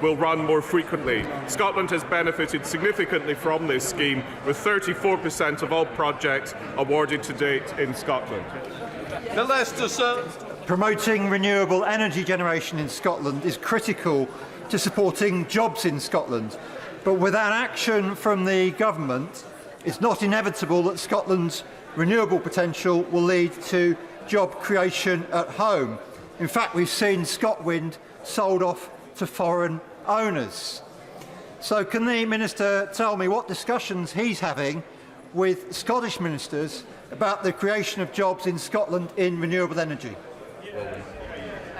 will run more frequently. Scotland has benefited significantly from this scheme, with 34% of all projects awarded to date in Scotland. Minister, sir. Promoting renewable energy generation in Scotland is critical to supporting jobs in Scotland. But without action from the government, it's not inevitable that Scotland's renewable potential will lead to job creation at home. In fact, we've seen ScotWind sold off to foreign owners. So can the Minister tell me what discussions he's having with Scottish ministers about the creation of jobs in Scotland in renewable energy?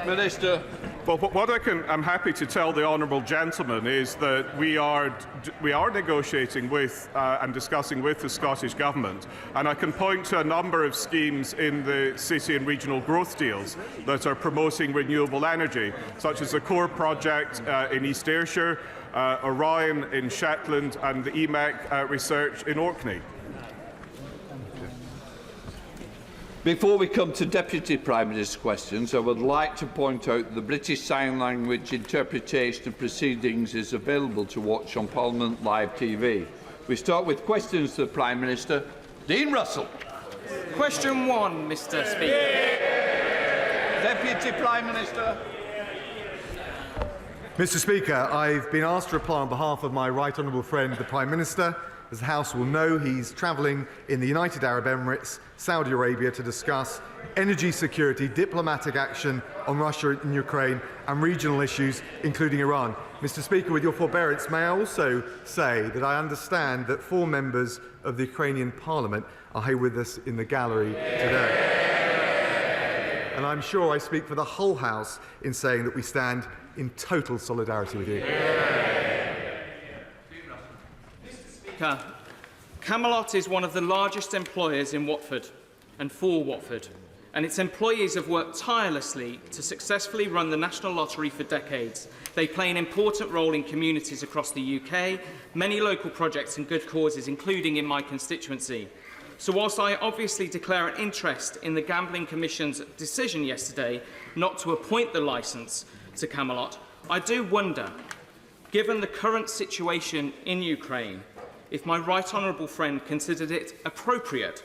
Minister. Well, what I'm happy to tell the honourable gentleman is that we are negotiating with and discussing with the Scottish Government, and I can point to a number of schemes in the city and regional growth deals that are promoting renewable energy, such as the Core project in East Ayrshire, Orion in Shetland, and the EMEC research in Orkney. Before we come to Deputy Prime Minister's questions, I would like to point out that the British Sign Language interpretation of proceedings is available to watch on Parliament Live TV. We start with questions to the Prime Minister. Dean Russell. Question 1, Mr. Speaker. Deputy Prime Minister. Mr. Speaker, I've been asked to reply on behalf of my right honourable friend, the Prime Minister. As the House will know, he's travelling in the United Arab Emirates, Saudi Arabia, to discuss energy security, diplomatic action on Russia and Ukraine, and regional issues, including Iran. Mr. Speaker, with your forbearance, may I also say that I understand that 4 members of the Ukrainian Parliament are here with us in the gallery today. And I'm sure I speak for the whole House in saying that we stand in total solidarity with you. Camelot is one of the largest employers in Watford and for Watford, and its employees have worked tirelessly to successfully run the National Lottery for decades. They play an important role in communities across the UK, many local projects and good causes, including in my constituency. So whilst I obviously declare an interest in the Gambling Commission's decision yesterday not to appoint the licence to Camelot, I do wonder, given the current situation in Ukraine, if my right honourable friend considered it appropriate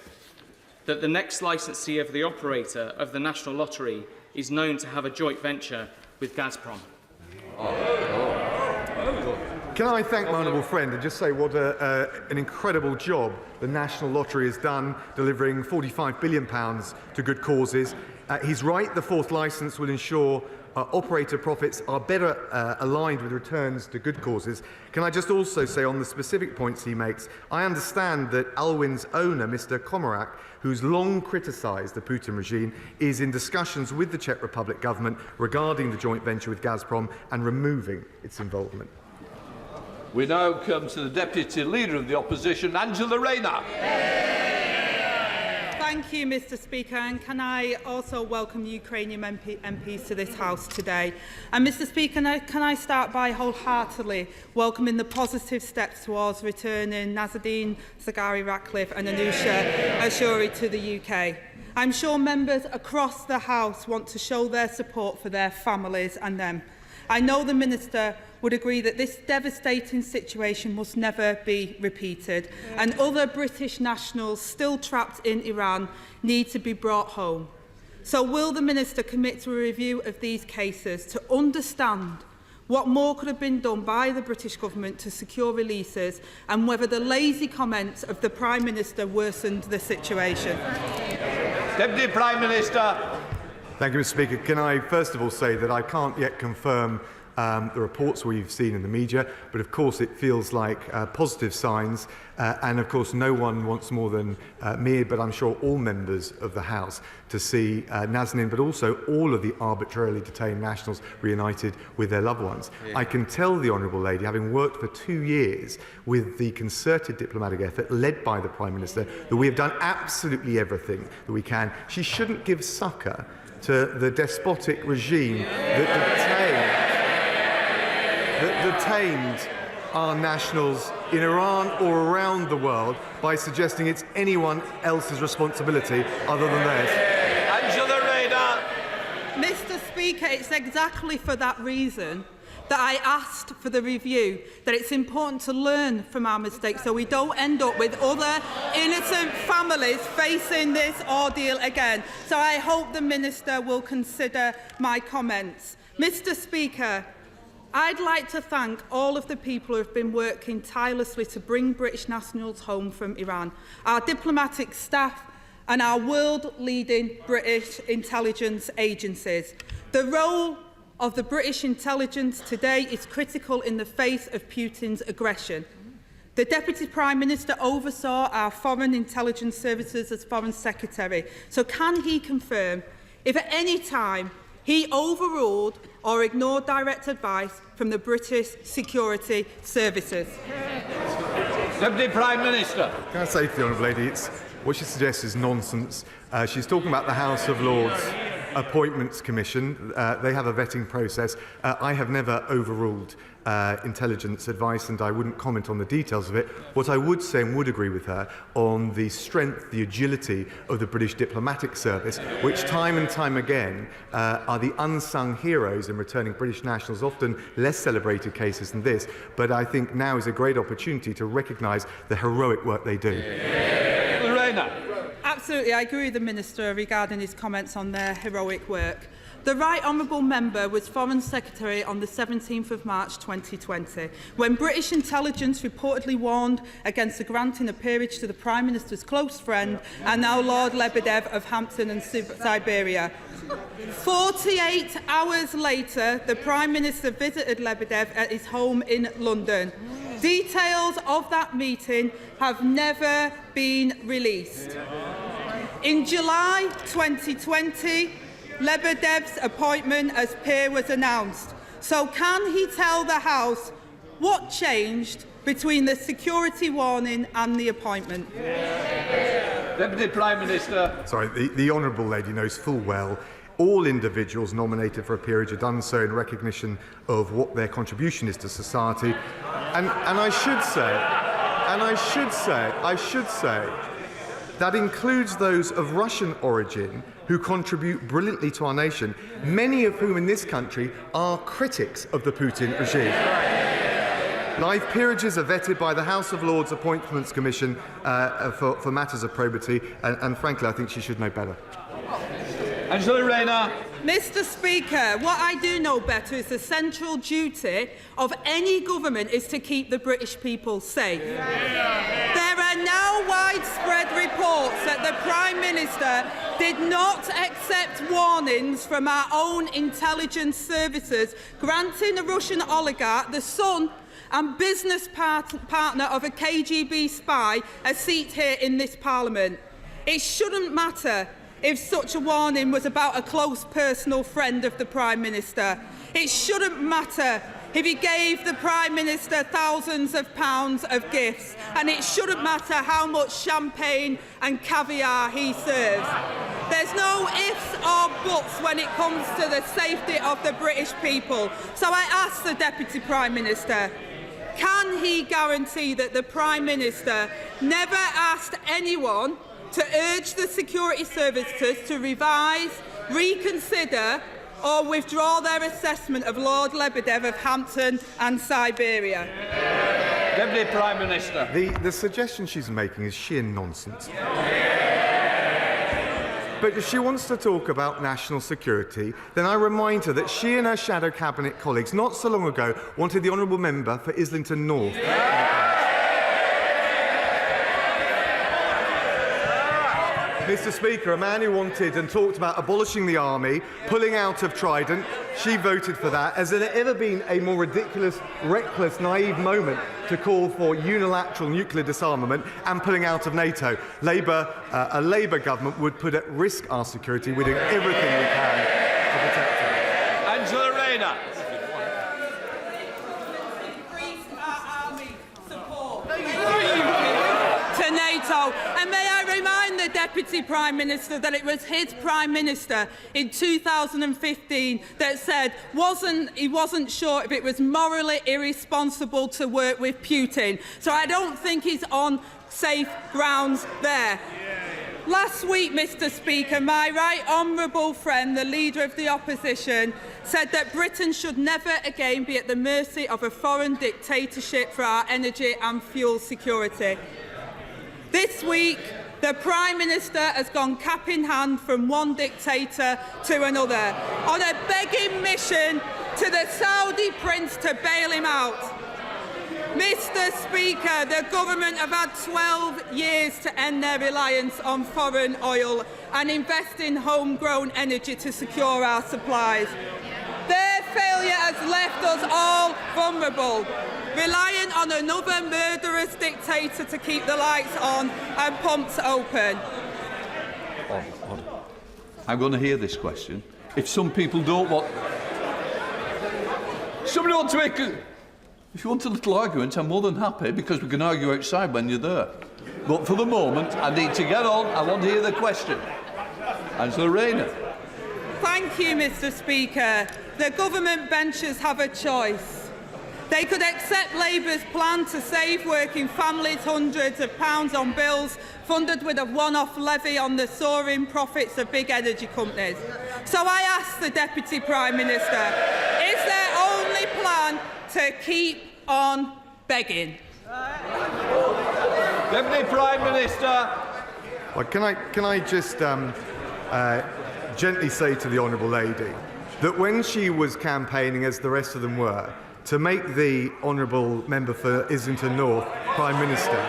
that the next licensee of the operator of the National Lottery is known to have a joint venture with Gazprom. Can I thank my honourable friend and just say what an incredible job the National Lottery has done, delivering £45 billion to good causes. He's right, the 4th licence will ensure operator profits are better aligned with returns to good causes. Can I just also say on the specific points he makes, I understand that Alwyn's owner, Mr. Komarak, who's long criticised the Putin regime, is in discussions with the Czech Republic government regarding the joint venture with Gazprom and removing its involvement. We now come to the Deputy Leader of the Opposition, Angela Rayner. Thank you, Mr. Speaker, and can I also welcome Ukrainian MPs to this House today. And Mr. Speaker, can I start by wholeheartedly welcoming the positive steps towards returning Nazanin Zaghari-Ratcliffe and Anusha Ashuri to the UK. I'm sure members across the House want to show their support for their families and them. I know the Minister would agree that this devastating situation must never be repeated, and other British nationals still trapped in Iran need to be brought home. So will the Minister commit to a review of these cases to understand what more could have been done by the British Government to secure releases, and whether the lazy comments of the Prime Minister worsened the situation? Deputy Prime Minister. Thank you, Mr. Speaker. Can I first of all say that I can't yet confirm the reports we've seen in the media, but of course it feels like positive signs, and of course no one wants more than me, but I'm sure all members of the House, to see Nazanin, but also all of the arbitrarily detained nationals reunited with their loved ones. I can tell the Honourable Lady, having worked for 2 years with the concerted diplomatic effort led by the Prime Minister, that we have done absolutely everything that we can. She shouldn't give succour to the despotic regime that detained our nationals in Iran or around the world by suggesting it's anyone else's responsibility other than theirs. Angela Rayner. Mr. Speaker, it's exactly for that reason that I asked for the review, that it's important to learn from our mistakes so we don't end up with other innocent families facing this ordeal again. So I hope the Minister will consider my comments. Mr. Speaker, I'd like to thank all of the people who have been working tirelessly to bring British nationals home from Iran, our diplomatic staff and our world-leading British intelligence agencies. The role of the British intelligence today is critical in the face of Putin's aggression. The Deputy Prime Minister oversaw our foreign intelligence services as Foreign Secretary. So can he confirm if at any time he overruled or ignored direct advice from the British security services? Deputy Prime Minister. Can I say to the Honourable Lady, what she suggests is nonsense. She's talking about the House of Lords Appointments Commission. They have a vetting process. I have never overruled intelligence advice, and I wouldn't comment on the details of it. What I would say and would agree with her on the strength, the agility of the British diplomatic service, which time and time again are the unsung heroes in returning British nationals, often less celebrated cases than this, but I think now is a great opportunity to recognise the heroic work they do. Rayner. Absolutely, I agree with the Minister regarding his comments on their heroic work. The Right Honourable Member was Foreign Secretary on the 17th of March 2020, when British intelligence reportedly warned against the granting of peerage to the Prime Minister's close friend and now Lord Lebedev of Hampton and Siberia. 48 hours later, the Prime Minister visited Lebedev at his home in London. Details of that meeting have never been released. In July 2020, Lebedev's appointment as peer was announced. So can he tell the House what changed between the security warning and the appointment? Deputy Prime Minister. Sorry, the Honourable Lady knows full well all individuals nominated for a peerage are done so in recognition of what their contribution is to society. And I should say, that includes those of Russian origin who contribute brilliantly to our nation, many of whom in this country are critics of the Putin regime. Live peerages are vetted by the House of Lords Appointments Commission for matters of probity, and frankly, I think she should know better. Angela Rayner. Mr. Speaker, what I do know better is the central duty of any government is to keep the British people safe. There are now widespread reports that the Prime Minister did not accept warnings from our own intelligence services, granting a Russian oligarch, the son and business partner of a KGB spy, a seat here in this Parliament. It shouldn't matter if such a warning was about a close personal friend of the Prime Minister. It shouldn't matter if he gave the Prime Minister thousands of pounds of gifts, and it shouldn't matter how much champagne and caviar he serves. There's no ifs or buts when it comes to the safety of the British people. So I ask the Deputy Prime Minister, can he guarantee that the Prime Minister never asked anyone to urge the security services to revise, reconsider or withdraw their assessment of Lord Lebedev of Hampton and Siberia? Deputy Prime Minister. The suggestion she's making is sheer nonsense. But if she wants to talk about national security, then I remind her that she and her shadow cabinet colleagues not so long ago wanted the Honourable Member for Islington North. Mr. Speaker, a man who wanted and talked about abolishing the army, pulling out of Trident, she voted for that. Has there ever been a more ridiculous, reckless, naive moment to call for unilateral nuclear disarmament and pulling out of NATO? A Labour government would put at risk our security. We're doing everything we can to protect it. Angela Rayner. Increase our army support to NATO. And may I remind the Deputy Prime Minister that it was his Prime Minister in 2015 that said he wasn't sure if it was morally irresponsible to work with Putin. So I don't think he's on safe grounds there. Last week, Mr Speaker, my right honourable friend, the Leader of the Opposition, said that Britain should never again be at the mercy of a foreign dictatorship for our energy and fuel security. This week, the Prime Minister has gone cap in hand from one dictator to another on a begging mission to the Saudi prince to bail him out. Mr Speaker, the government have had 12 years to end their reliance on foreign oil and invest in homegrown energy to secure our supplies. Their failure has left us all vulnerable, relying on another murderous dictator to keep the lights on and pumps open. I'm going to hear this question. If some people don't want... Somebody wants to make a... If you want a little argument, I'm more than happy, because we can argue outside when you're there. But for the moment, I need to get on. I want to hear the question. Angela Rayner. Thank you, Mr Speaker. The government benches have a choice. They could accept Labour's plan to save working families hundreds of pounds on bills funded with a one-off levy on the soaring profits of big energy companies. So I ask the Deputy Prime Minister, is their only plan to keep on begging? Deputy Prime Minister. Well, can I just gently say to the Honourable Lady that when she was campaigning, as the rest of them were, to make the Honourable Member for Islington North Prime Minister,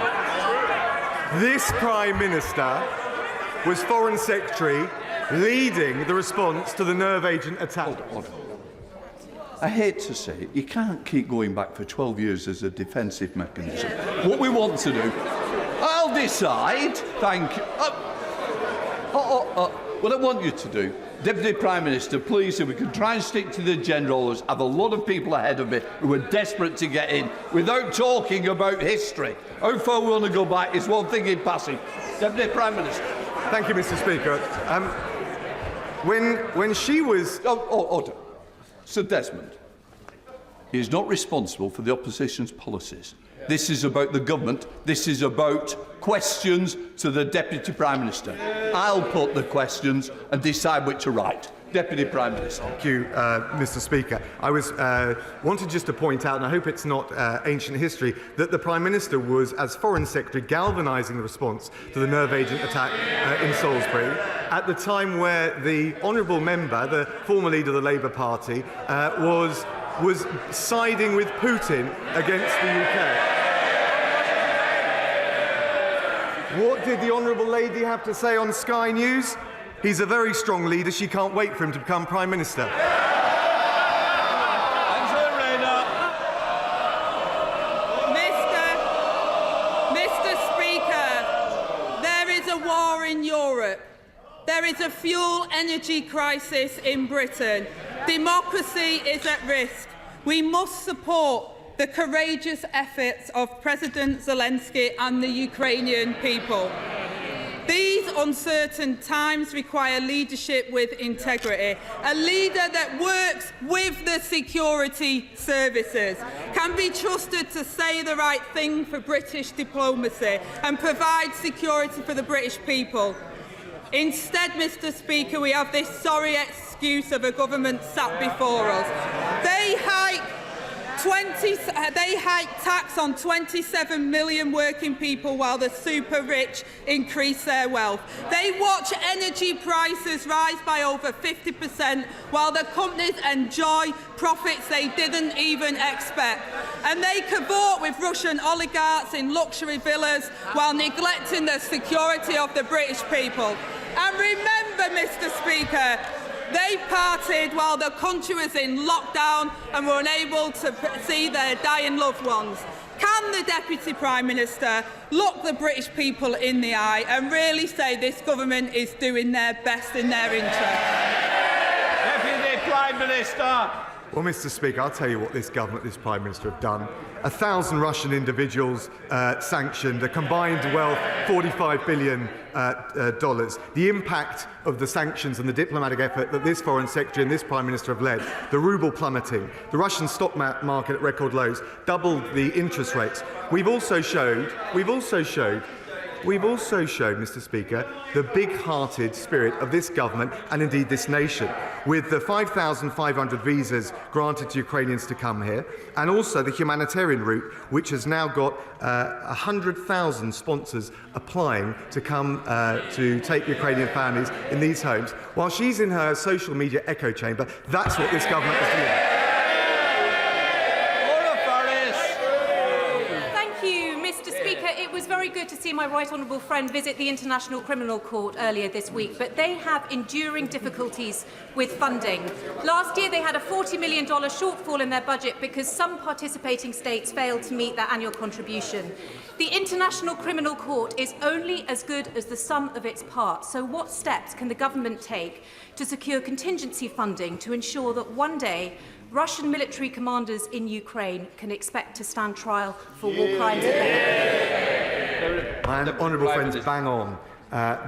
this Prime Minister was Foreign Secretary leading the response to the nerve agent attack. Hold on. I hate to say it, you can't keep going back for 12 years as a defensive mechanism. What we want to do, I'll decide, thank you. What I want you to do, Deputy Prime Minister, please, if we can try and stick to the agenda, I have a lot of people ahead of me who are desperate to get in without talking about history. How far we want to go back is one thing in passing. Deputy Prime Minister. Thank you, Mr Speaker. When she was... Order. Sir Desmond, he is not responsible for the opposition's policies. This is about the government. This is about questions to the Deputy Prime Minister. I'll put the questions and decide which are right. Deputy Prime Minister. Thank you, Mr Speaker. I wanted just to point out, and I hope it's not ancient history, that the Prime Minister was, as Foreign Secretary, galvanising the response to the nerve agent attack in Salisbury at the time where the Honourable Member, the former leader of the Labour Party, was siding with Putin against the UK. What did the Honourable Lady have to say on Sky News? He's a very strong leader. She can't wait for him to become Prime Minister. Angela Rayner. Mr Speaker, there is a war in Europe. There is a fuel energy crisis in Britain. Democracy is at risk. We must support the courageous efforts of President Zelensky and the Ukrainian people. These uncertain times require leadership with integrity. A leader that works with the security services, can be trusted to say the right thing for British diplomacy and provide security for the British people. Instead, Mr Speaker, we have this sorry excuse of a government sat before us. They hike tax on 27 million working people while the super rich increase their wealth. They watch energy prices rise by over 50% while the companies enjoy profits they didn't even expect. And they cavort with Russian oligarchs in luxury villas while neglecting the security of the British people. And remember, Mr Speaker, they partied while the country was in lockdown and were unable to see their dying loved ones. Can the Deputy Prime Minister look the British people in the eye and really say this government is doing their best in their interest? Deputy Prime Minister. Well, Mr Speaker, I'll tell you what this government, this Prime Minister have done. 1,000 Russian individuals sanctioned, a combined wealth $45 billion. The impact of the sanctions and the diplomatic effort that this Foreign Secretary and this Prime Minister have led, the ruble plummeting, the Russian stock market at record lows, doubled the interest rates. We've also showed we've also shown, Mr. Speaker, the big-hearted spirit of this government and indeed this nation, with the 5,500 visas granted to Ukrainians to come here, and also the humanitarian route, which has now got 100,000 sponsors applying to come to take Ukrainian families in these homes. While she's in her social media echo chamber, that's what this government is doing. It was very good to see my right honourable friend visit the International Criminal Court earlier this week, but they have enduring difficulties with funding. Last year they had a $40 million shortfall in their budget because some participating states failed to meet their annual contribution. The International Criminal Court is only as good as the sum of its parts, so what steps can the government take to secure contingency funding to ensure that one day Russian military commanders in Ukraine can expect to stand trial for war crimes? My honourable friends, bang on.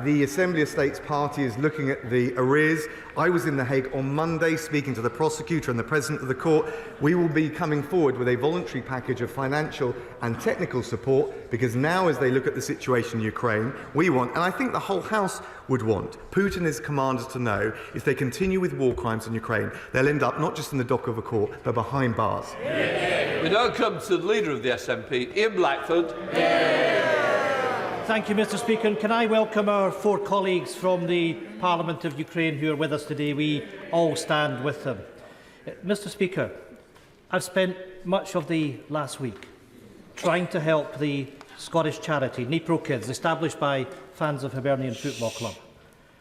The Assembly of States Party is looking at the arrears. I was in The Hague on Monday speaking to the prosecutor and the President of the Court. We will be coming forward with a voluntary package of financial and technical support because now, as they look at the situation in Ukraine, we want, and I think the whole House would want, Putin and his commanders to know if they continue with war crimes in Ukraine, they'll end up not just in the dock of a court, but behind bars. We now come to the Leader of the SNP, Ian Blackford. Thank you, Mr. Speaker. And can I welcome our 4 colleagues from the Parliament of Ukraine who are with us today? We all stand with them. Mr. Speaker, I've spent much of the last week trying to help the Scottish charity Dnipro Kids, established by fans of Hibernian Football Club,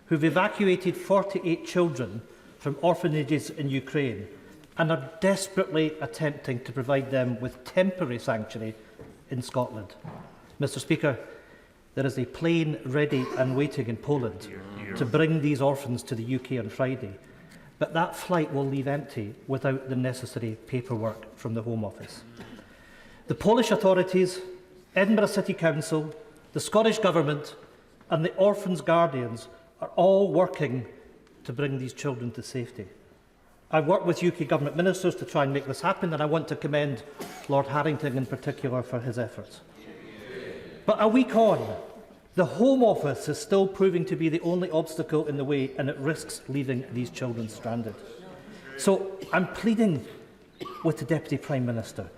who've evacuated 48 children from orphanages in Ukraine and are desperately attempting to provide them with temporary sanctuary in Scotland. Mr. Speaker, there is a plane ready and waiting in Poland to bring these orphans to the UK on Friday, but that flight will leave empty without the necessary paperwork from the Home Office. The Polish authorities, Edinburgh City Council, the Scottish Government and the orphans' guardians are all working to bring these children to safety. I work with UK Government ministers to try and make this happen, and I want to commend Lord Harrington in particular for his efforts. But a week on, the Home Office is still proving to be the only obstacle in the way, and it risks leaving these children stranded. So I'm pleading with the Deputy Prime Minister,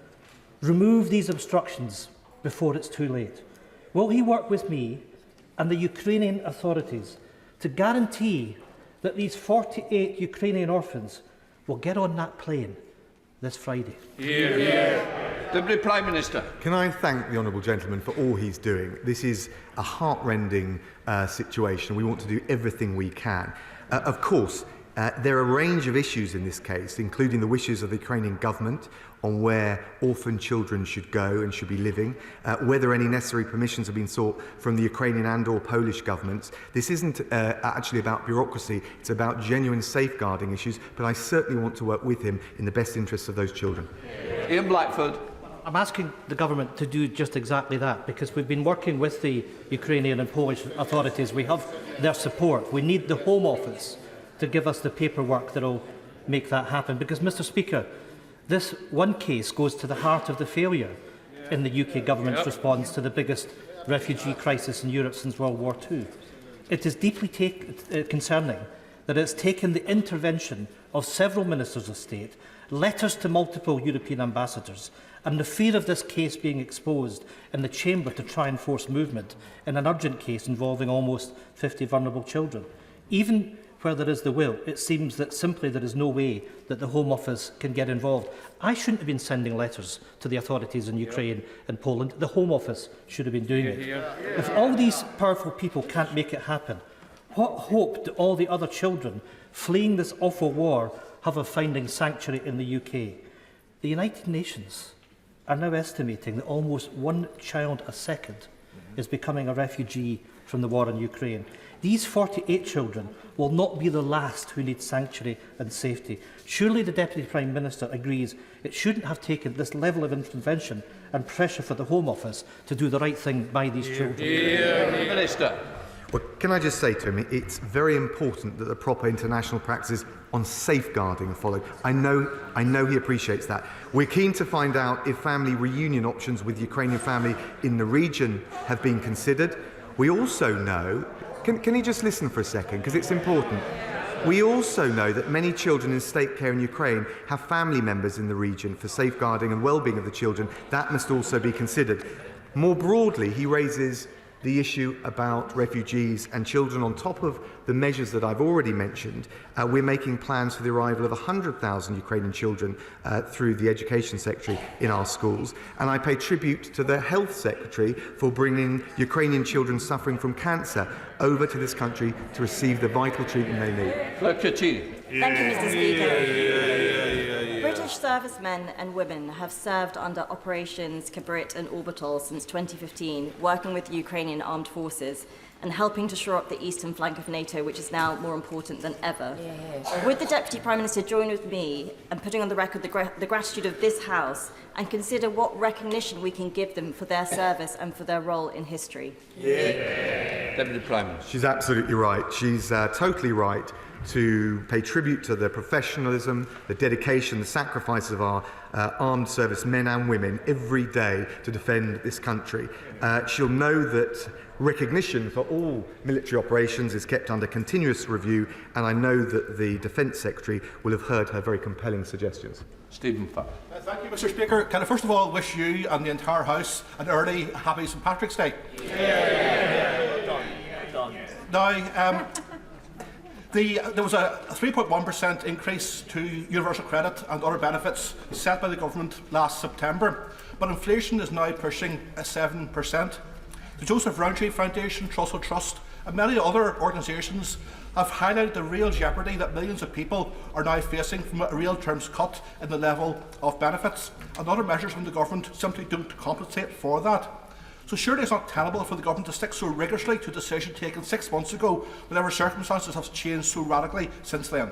remove these obstructions before it's too late. Will he work with me and the Ukrainian authorities to guarantee that these 48 Ukrainian orphans will get on that plane this Friday? Hear, hear. Deputy Prime Minister. Can I thank the honourable gentleman for all he's doing? This is a heart-rending situation. We want to do everything we can. Of course, there are a range of issues in this case, including the wishes of the Ukrainian government on where orphan children should go and should be living, whether any necessary permissions have been sought from the Ukrainian and/or Polish governments. This isn't actually about bureaucracy, it's about genuine safeguarding issues, but I certainly want to work with him in the best interests of those children. Ian Blackford. I'm asking the government to do just exactly that, because we've been working with the Ukrainian and Polish authorities. We have their support. We need the Home Office to give us the paperwork that will make that happen. Because, Mr. Speaker, this one case goes to the heart of the failure in the UK government's response to the biggest refugee crisis in Europe since World War II. It is deeply concerning that it's taken the intervention of several ministers of state, letters to multiple European ambassadors, and the fear of this case being exposed in the chamber to try and force movement in an urgent case involving almost 50 vulnerable children. Even where there is the will, it seems that simply there is no way that the Home Office can get involved. I shouldn't have been sending letters to the authorities in Ukraine and Poland. The Home Office should have been doing it. If all these powerful people can't make it happen, what hope do all the other children fleeing this awful war have of finding sanctuary in the UK? The United Nations are now estimating that almost 1 child a second is becoming a refugee from the war in Ukraine. These 48 children will not be the last who need sanctuary and safety. Surely the Deputy Prime Minister agrees it shouldn't have taken this level of intervention and pressure for the Home Office to do the right thing by these children. Minister. Well, can I just say to him, it's very important that the proper international practices on safeguarding are followed. I know he appreciates that. We're keen to find out if family reunion options with Ukrainian family in the region have been considered. We also know, can you just listen for a second, because it's important. We also know that many children in state care in Ukraine have family members in the region for safeguarding and well-being of the children. That must also be considered. More broadly, he raises the issue about refugees and children. On top of the measures that I've already mentioned, we're making plans for the arrival of 100,000 Ukrainian children through the Education Secretary in our schools. And I pay tribute to the Health Secretary for bringing Ukrainian children suffering from cancer over to this country to receive the vital treatment they need. Thank you, Mr. Speaker. British servicemen and women have served under Operations Kibrit and Orbital since 2015, working with the Ukrainian armed forces and helping to shore up the eastern flank of NATO, which is now more important than ever. Would the Deputy Prime Minister join with me in putting on the record the gratitude of this House and consider what recognition we can give them for their service and for their role in history? Deputy Prime Minister. She's absolutely right. She's totally right to pay tribute to the professionalism, the dedication, the sacrifice of our armed service men and women every day to defend this country. She'll know that recognition for all military operations is kept under continuous review, and I know that the Defence Secretary will have heard her very compelling suggestions. Stephen Farr. Thank you, Mr. Speaker. Can I first of all wish you and the entire House an early happy St Patrick's Day? Now, there was a 3.1% increase to universal credit and other benefits set by the government last September, but inflation is now pushing 7%. The Joseph Rowntree Foundation, Trussell Trust and many other organisations have highlighted the real jeopardy that millions of people are now facing from a real terms cut in the level of benefits, and other measures from the government simply don't compensate for that. So surely it's not tenable for the government to stick so rigorously to a decision taken 6 months ago, whenever circumstances have changed so radically since then.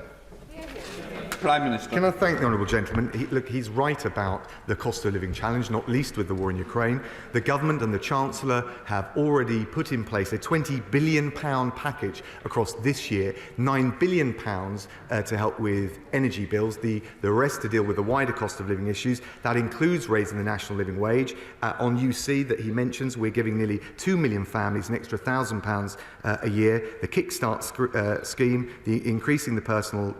Prime Minister. Can I thank the honourable gentleman? He's right about the cost of living challenge, not least with the war in Ukraine. The government and the Chancellor have already put in place a £20 billion package across this year, £9 billion to help with energy bills, the rest to deal with the wider cost of living issues. That includes raising the national living wage. On UC that he mentions, we're giving nearly 2 million families an extra £1,000 a year. The Kickstart scheme, increasing the personal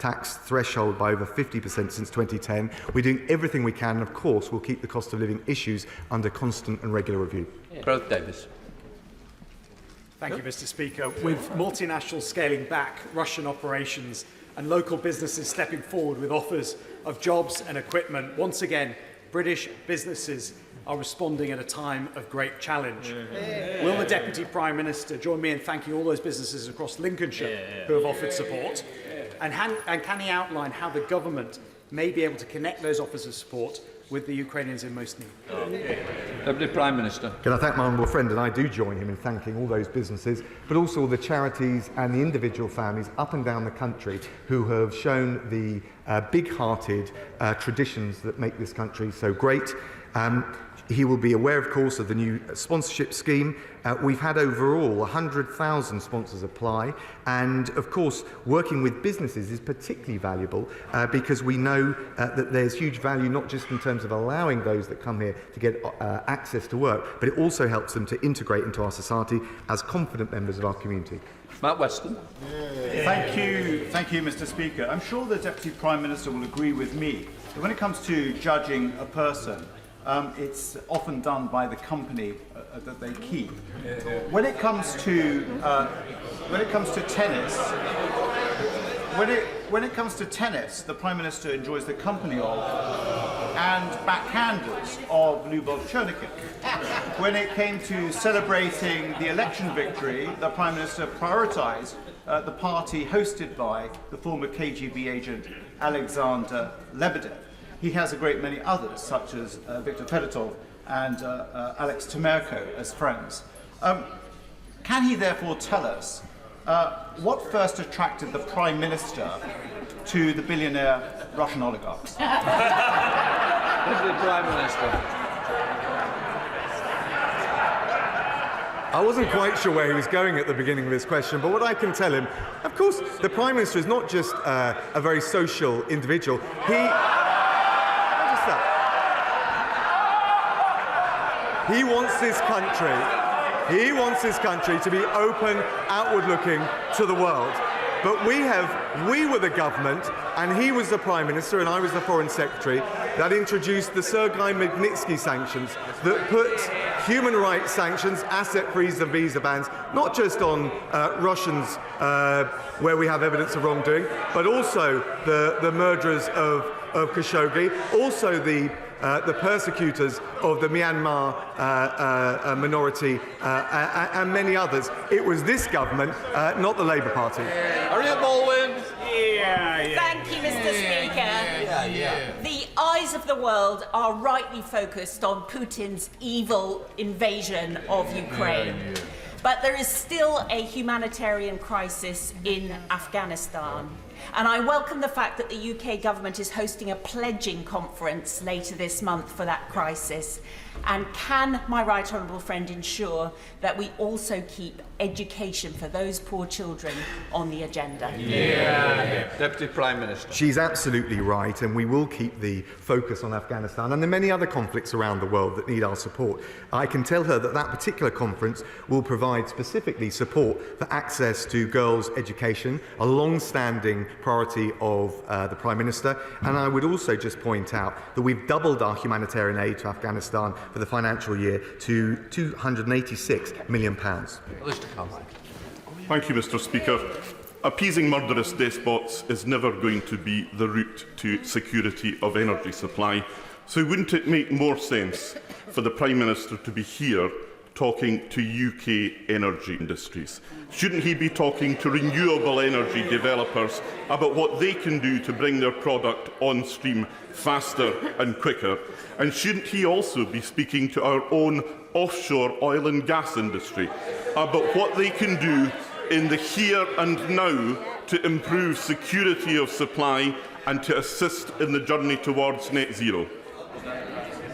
tax threshold by over 50% since 2010. We're doing everything we can, and of course we'll keep the cost of living issues under constant and regular review. Gareth Davis. Thank you, Mr. Speaker. With multinationals scaling back Russian operations and local businesses stepping forward with offers of jobs and equipment, once again, British businesses are responding at a time of great challenge. Will the Deputy Prime Minister join me in thanking all those businesses across Lincolnshire who have offered support? And can he outline how the government may be able to connect those offers of support with the Ukrainians in most need? Deputy Prime Minister. Can I thank my honourable friend, and I do join him in thanking all those businesses, but also all the charities and the individual families up and down the country who have shown the big-hearted traditions that make this country so great. He will be aware, of course, of the new sponsorship scheme. We've had overall 100,000 sponsors apply, and of course working with businesses is particularly valuable because we know that there's huge value not just in terms of allowing those that come here to get access to work, but it also helps them to integrate into our society as confident members of our community. Matt Weston. Thank you, Mr. Speaker. I'm sure the Deputy Prime Minister will agree with me that when it comes to judging a person, it's often done by the company that they keep. When it comes to tennis, when it comes to tennis, the Prime Minister enjoys the company of and backhanders of Lyubov Chernikin. When it came to celebrating the election victory, the Prime Minister prioritised the party hosted by the former KGB agent Alexander Lebedev. He has a great many others, such as Viktor Fedotov and Alex Temerko as friends. Can he therefore tell us what first attracted the Prime Minister to the billionaire Russian oligarchs? Deputy Prime Minister. I wasn't quite sure where he was going at the beginning of his question, but what I can tell him, of course, the Prime Minister is not just a very social individual. He wants this country. He wants this country to be open, outward-looking to the world. But we were the government, and he was the Prime Minister, and I was the Foreign Secretary, that introduced the Sergei Magnitsky sanctions that put human rights sanctions, asset freeze and visa bans, not just on Russians where we have evidence of wrongdoing, but also the murderers of Khashoggi, also the persecutors of the Myanmar minority and many others. It was this government, not the Labour Party. Harriet Baldwin. Thank you, Mr. Speaker. The eyes of the world are rightly focused on Putin's evil invasion of Ukraine. But there is still a humanitarian crisis in Afghanistan. And I welcome the fact that the UK government is hosting a pledging conference later this month for that crisis. And can my right honourable friend ensure that we also keep education for those poor children on the agenda? Deputy Prime Minister. She's absolutely right, and we will keep the focus on Afghanistan and the many other conflicts around the world that need our support. I can tell her that that particular conference will provide specifically support for access to girls' education, a long-standing priority of the Prime Minister. And I would also just point out that we've doubled our humanitarian aid to Afghanistan for the financial year to £286 million. Thank you, Mr. Speaker. Appeasing murderous despots is never going to be the route to security of energy supply. So wouldn't it make more sense for the Prime Minister to be here talking to UK energy industries? Shouldn't he be talking to renewable energy developers about what they can do to bring their product on stream faster and quicker? And shouldn't he also be speaking to our own offshore oil and gas industry about what they can do in the here and now to improve security of supply and to assist in the journey towards net zero?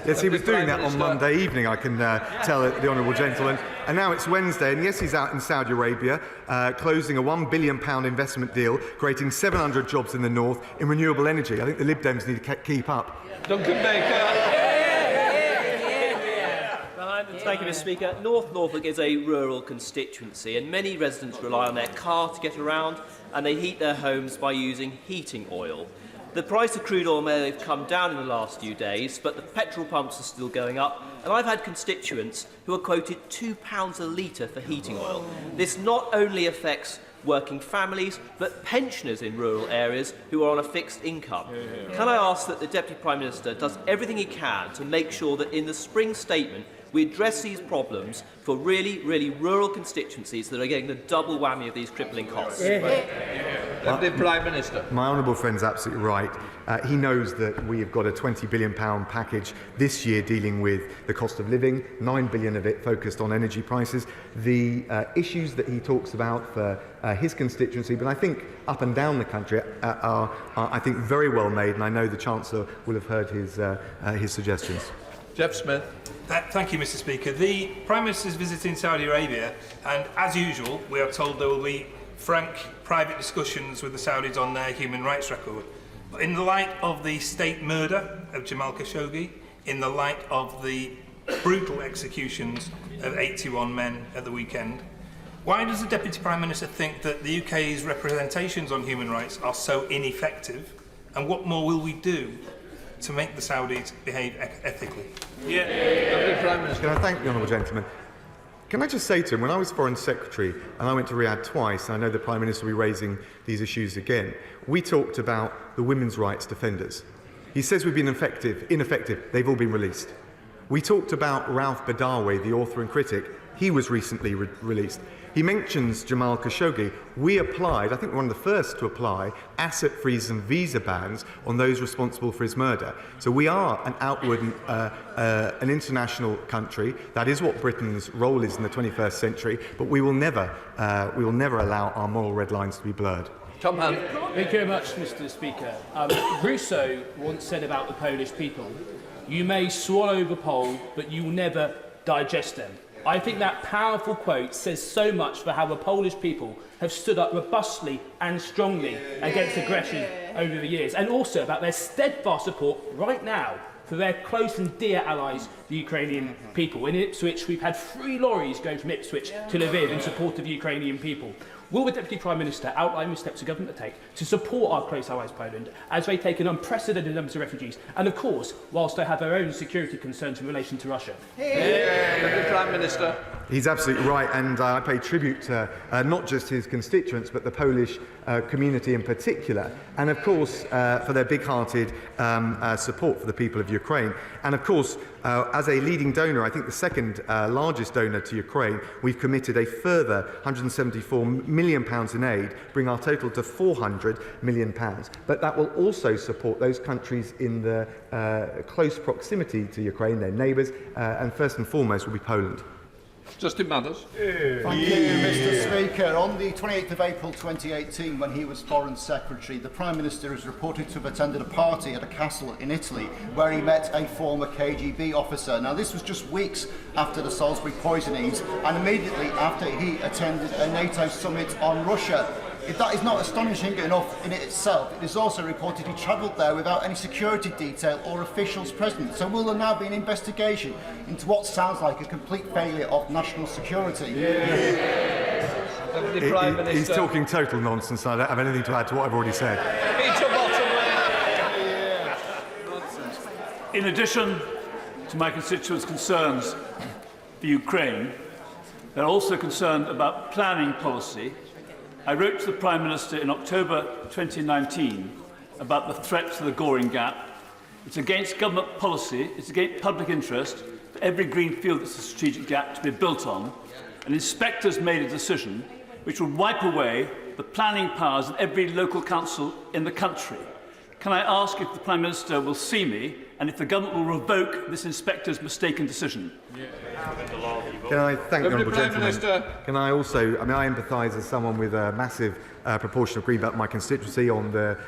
Yes, he was doing that on Monday evening, I can tell the honourable gentleman. And now it's Wednesday, and yes, he's out in Saudi Arabia, closing a £1 billion investment deal, creating 700 jobs in the north in renewable energy. I think the Lib Dems need to keep up. Duncan Baker. Thank you, Mr. Speaker. North Norfolk is a rural constituency, and many residents rely on their car to get around, and they heat their homes by using heating oil. The price of crude oil may have come down in the last few days, but the petrol pumps are still going up, and I've had constituents who are quoted £2 a litre for heating oil. This not only affects working families, but pensioners in rural areas who are on a fixed income. Can I ask that the Deputy Prime Minister does everything he can to make sure that in the spring statement we address these problems for really, really rural constituencies that are getting the double whammy of these crippling costs? Deputy Prime Minister. My honourable friend's absolutely right. He knows that we have got a £20 billion package this year dealing with the cost of living, £9 billion of it focused on energy prices. The issues that he talks about for his constituency, but I think up and down the country, are I think, very well made, and I know the Chancellor will have heard his suggestions. Jeff Smith. Thank you, Mr. Speaker. The Prime Minister is visiting Saudi Arabia, and as usual, we are told there will be frank private discussions with the Saudis on their human rights record. But in the light of the state murder of Jamal Khashoggi, in the light of the brutal executions of 81 men at the weekend, why does the Deputy Prime Minister think that the UK's representations on human rights are so ineffective, and what more will we do to make the Saudis behave ethically? Prime Minister. Can I thank the honourable gentleman? Can I just say to him, when I was Foreign Secretary and I went to Riyadh twice, and I know the Prime Minister will be raising these issues again, we talked about the women's rights defenders. He says we've been ineffective. They've all been released. We talked about Rauf Badawi, the author and critic. He was recently released. He mentions Jamal Khashoggi. We applied, I think we're one of the first to apply, asset freeze and visa bans on those responsible for his murder. So we are an outward, an international country. That is what Britain's role is in the 21st century. But we will never allow our moral red lines to be blurred. Tom Hunt. Thank you very much, Mr. Speaker. Rousseau once said about the Polish people, "You may swallow the Pole, but you will never digest them." I think that powerful quote says so much for how the Polish people have stood up robustly and strongly against aggression over the years, and also about their steadfast support right now for their close and dear allies, the Ukrainian people. In Ipswich, we've had 3 lorries going from Ipswich to Lviv in support of the Ukrainian people. Will the Deputy Prime Minister outline the steps the government will take to support our close allies Poland as they take an unprecedented numbers of refugees and, of course, whilst they have their own security concerns in relation to Russia? Deputy Prime Minister. He's absolutely right, and I pay tribute to not just his constituents, but the Polish community in particular, and of course for their big-hearted support for the people of Ukraine. And of course, as a leading donor, I think the second largest donor to Ukraine, we've committed a further £174 million in aid, bring our total to £400 million. But that will also support those countries in the close proximity to Ukraine, their neighbours, and first and foremost will be Poland. Justin Mathers. Thank you, Mr. Speaker. On the 28th of April 2018, when he was Foreign Secretary, the Prime Minister is reported to have attended a party at a castle in Italy where he met a former KGB officer. Now, this was just weeks after the Salisbury poisonings and immediately after he attended a NATO summit on Russia. If that is not astonishing enough in itself, it is also reported he travelled there without any security detail or officials present. So will there now be an investigation into what sounds like a complete failure of national security? He's talking total nonsense. I don't have anything to add to what I've already said. In addition to my constituents' concerns for Ukraine, they're also concerned about planning policy. I wrote to the Prime Minister in October 2019 about the threat to the Goring Gap. It's against government policy, it's against public interest for every green field that's a strategic gap to be built on, and inspectors made a decision which would wipe away the planning powers of every local council in the country. Can I ask if the Prime Minister will see me and if the government will revoke this inspector's mistaken decision? Can I thank the Honourable Gentleman? Can I also, I empathise as someone with a massive proportion of Green Belt in my constituency on the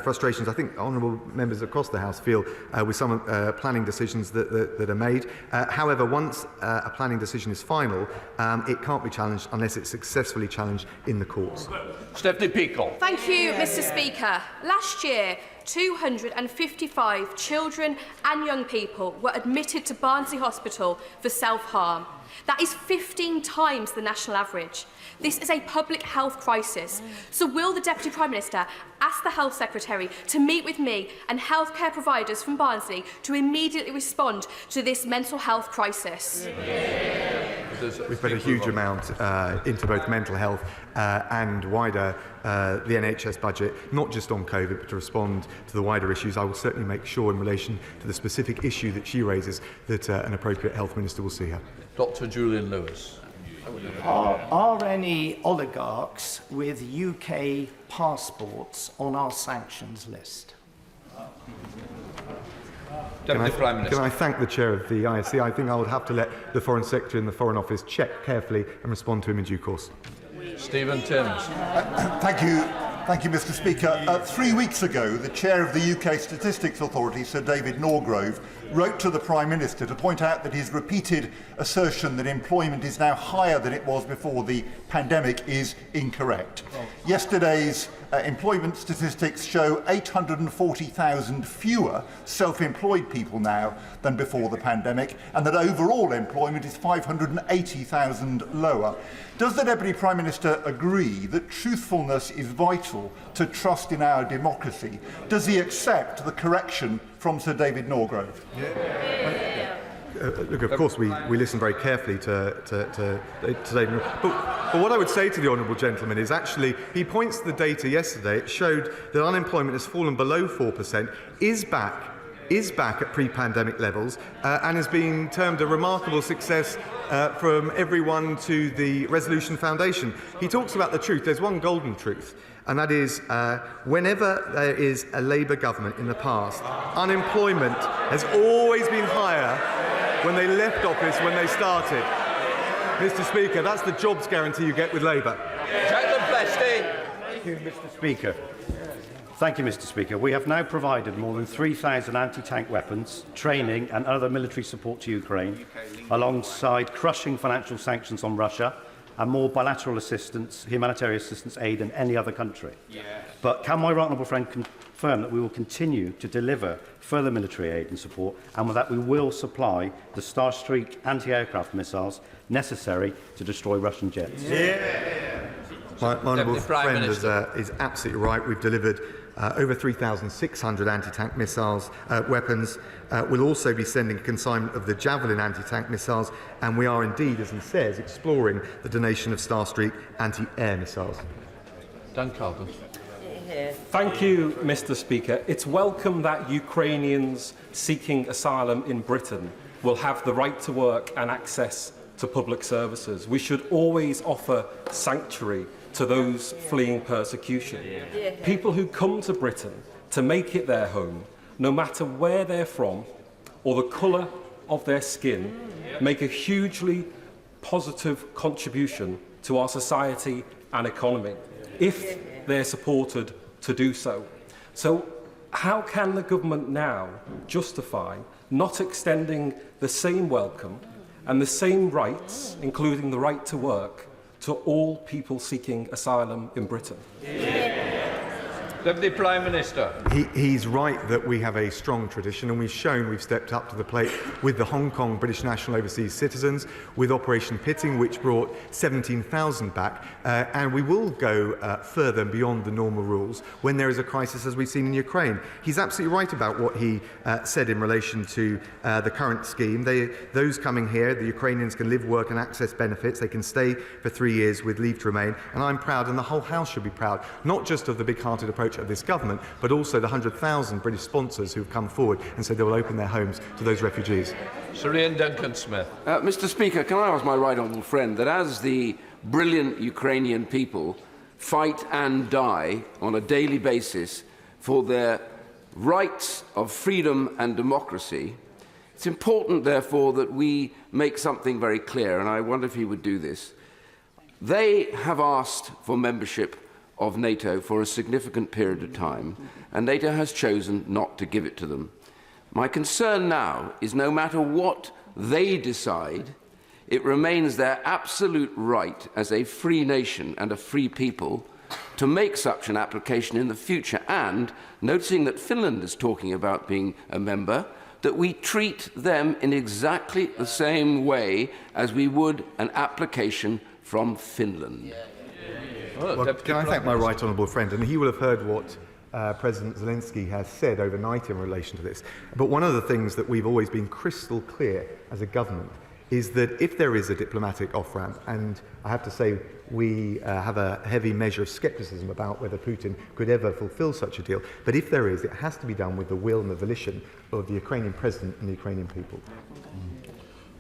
frustrations I think honourable members across the House feel with some planning decisions that are made. However, once a planning decision is final, it can't be challenged unless it's successfully challenged in the courts. Stephanie Peacock. Thank you, Mr. Speaker. Last year, 255 children and young people were admitted to Barnsley Hospital for self-harm. That is 15 times the national average. This is a public health crisis. So will the Deputy Prime Minister ask the Health Secretary to meet with me and healthcare providers from Barnsley to immediately respond to this mental health crisis? We've put a huge amount into both mental health and wider the NHS budget, not just on COVID, but to respond to the wider issues. I will certainly make sure in relation to the specific issue that she raises that an appropriate health minister will see her. Dr. Julian Lewis. Are any oligarchs with UK passports on our sanctions list? Can I thank the chair of the ISC? I think I would have to let the Foreign Secretary and the Foreign Office check carefully and respond to him in due course. Stephen Timms. Thank you, Mr. Speaker. 3 weeks ago, the chair of the UK Statistics Authority, Sir David Norgrove, wrote to the Prime Minister to point out that his repeated assertion that employment is now higher than it was before the pandemic is incorrect. Yesterday's employment statistics show 840,000 fewer self-employed people now than before the pandemic, and that overall employment is 580,000 lower. Does the Deputy Prime Minister agree that truthfulness is vital to trust in our democracy? Does he accept the correction from Sir David Norgrove? Look, of course, we listen very carefully to David. But what I would say to the honourable gentleman is actually, he points to the data yesterday. It showed that unemployment has fallen below 4%, is back at pre-pandemic levels, and has been termed a remarkable success from everyone to the Resolution Foundation. He talks about the truth. There's one golden truth, and that is whenever there is a Labour government in the past, unemployment has always been higher when they left office when they started. Mr. Speaker, that's the jobs guarantee you get with Labour. Thank you, Mr. Speaker. Thank you, Mr. Speaker. We have now provided more than 3,000 anti-tank weapons, training and other military support to Ukraine, alongside crushing financial sanctions on Russia and more bilateral assistance, humanitarian assistance aid than any other country. But can my right honourable friend confirm that we will continue to deliver further military aid and support, and with that we will supply the Starstreak anti-aircraft missiles necessary to destroy Russian jets? My honourable friend is absolutely right. We've delivered over 3,600 anti-tank missiles weapons. We'll also be sending a consignment of the Javelin anti-tank missiles, and we are indeed, as he says, exploring the donation of Starstreak anti-air missiles. Dan Carden. Thank you, Mr. Speaker. It's welcome that Ukrainians seeking asylum in Britain will have the right to work and access to public services. We should always offer sanctuary to those fleeing persecution. People who come to Britain to make it their home, no matter where they're from or the colour of their skin, make a hugely positive contribution to our society and economy, if they're supported to do so. So how can the government now justify not extending the same welcome and the same rights, including the right to work, to all people seeking asylum in Britain? Deputy Prime Minister. He's right that we have a strong tradition, and we've stepped up to the plate with the Hong Kong British National Overseas Citizens, with Operation Pitting, which brought 17,000 back, and we will go further and beyond the normal rules when there is a crisis, as we've seen in Ukraine. He's absolutely right about what he said in relation to the current scheme. Those coming here, the Ukrainians can live, work and access benefits. They can stay for 3 years with leave to remain, and I'm proud, and the whole House should be proud, not just of the big-hearted approach of this government, but also the 100,000 British sponsors who've come forward and said they will open their homes to those refugees. Sir Ian Duncan-Smith. Mr. Speaker, can I ask my right honourable friend that as the brilliant Ukrainian people fight and die on a daily basis for their rights of freedom and democracy, it's important, therefore, that we make something very clear, and I wonder if he would do this. They have asked for membership of NATO for a significant period of time, and NATO has chosen not to give it to them. My concern now is no matter what they decide, it remains their absolute right as a free nation and a free people to make such an application in the future, and, noticing that Finland is talking about being a member, that we treat them in exactly the same way as we would an application from Finland. Well, can I thank my right honourable friend, and he will have heard what President Zelensky has said overnight in relation to this. But one of the things that we've always been crystal clear as a government is that if there is a diplomatic off-ramp, and I have to say we have a heavy measure of scepticism about whether Putin could ever fulfil such a deal, but if there is, it has to be done with the will and the volition of the Ukrainian president and the Ukrainian people.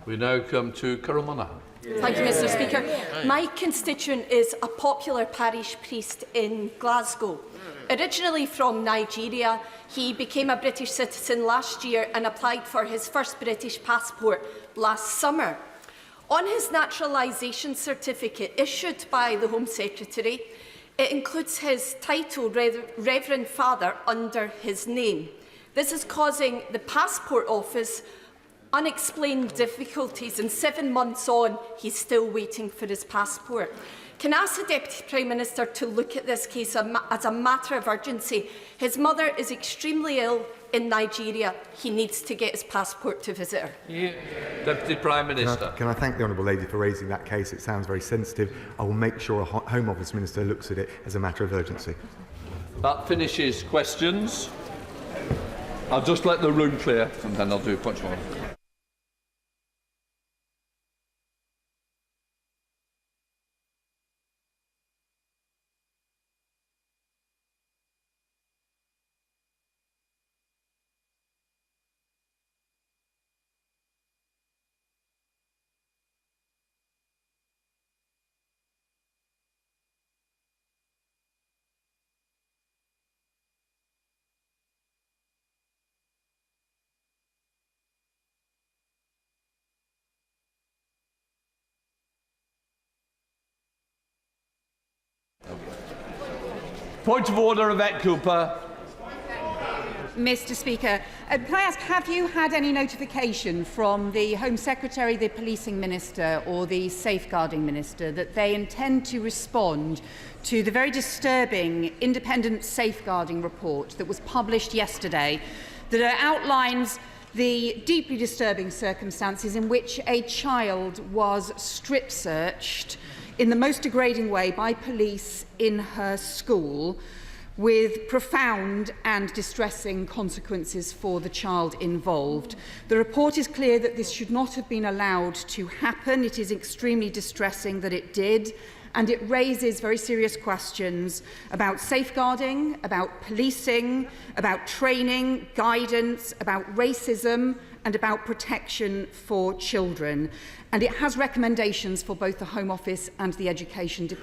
We now come to Karamana. Thank you, Mr. Speaker. My constituent is a popular parish priest in Glasgow. Originally from Nigeria, he became a British citizen last year and applied for his first British passport last summer. On his naturalisation certificate issued by the Home Secretary, it includes his title, Reverend Father, under his name. This is causing the Passport Office unexplained difficulties, and 7 months on, he's still waiting for his passport. Can I ask the Deputy Prime Minister to look at this case as a matter of urgency? His mother is extremely ill in Nigeria. He needs to get his passport to visit her. Deputy Prime Minister. Can I thank the Honourable Lady for raising that case? It sounds very sensitive. I will make sure a Home Office Minister looks at it as a matter of urgency. That finishes questions. I'll just let the room clear, and then I'll do a punch one. Point of order, Yvette Cooper. Mr. Speaker. Can I ask, have you had any notification from the Home Secretary, the Policing Minister or the Safeguarding Minister that they intend to respond to the very disturbing independent safeguarding report that was published yesterday that outlines the deeply disturbing circumstances in which a child was strip-searched in the most degrading way by police in her school, with profound and distressing consequences for the child involved? The report is clear that this should not have been allowed to happen. It is extremely distressing that it did, and it raises very serious questions about safeguarding, about policing, about training, guidance, about racism, and about protection for children. And it has recommendations for both the Home Office and the Education Department.